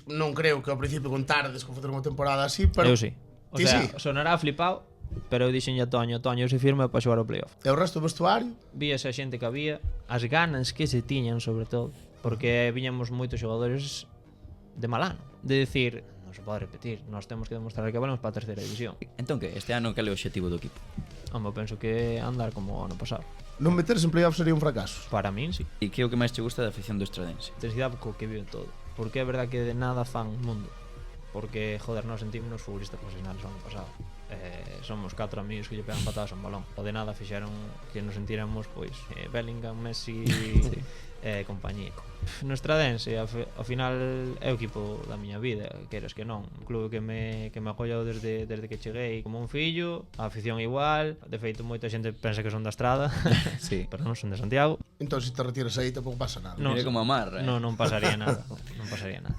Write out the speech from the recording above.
non creo que ao principio contardes con facer unha temporada así, pero... Eu sí. O Ti sea, sí. sonará flipado, pero eu dixenlle a Toño se firme para xogar o playoff. E o resto do vestuario? Víase a xente que había, as ganas que se tiñan sobre todo, porque viñamos moitos xogadores de mal ano, de decir, non se pode repetir, nós temos que demostrar que valemos para a terceira división. Entón que este ano cal é o obxectivo do equipo? Home, penso que andar como o ano pasado. Non meterse en playoff sería un fracaso. Para min, sí. E que é o que máis te gusta da afición do Estradense? Intensidade co que vive todo. Porque é verdad que de nada fan mundo. Porque, joder, nós sentimos futbolistas profesionales o ano pasado. Somos 4 amigos que lle pegan patadas a un balón. O de nada fixeron que nos sentiramos, pois, Bellingham, Messi, compañía. No Estradense, ao final, é o equipo da miña vida, queres que non. Un clube que me acollou desde que cheguei como un fillo, a afición igual. De feito, moita xente pensa que son da Estrada, Sí. pero non son de Santiago. Entón, se te retiras aí, tampouco pasa nada. Non, Mira como amarra, non pasaría nada. Non pasaría nada.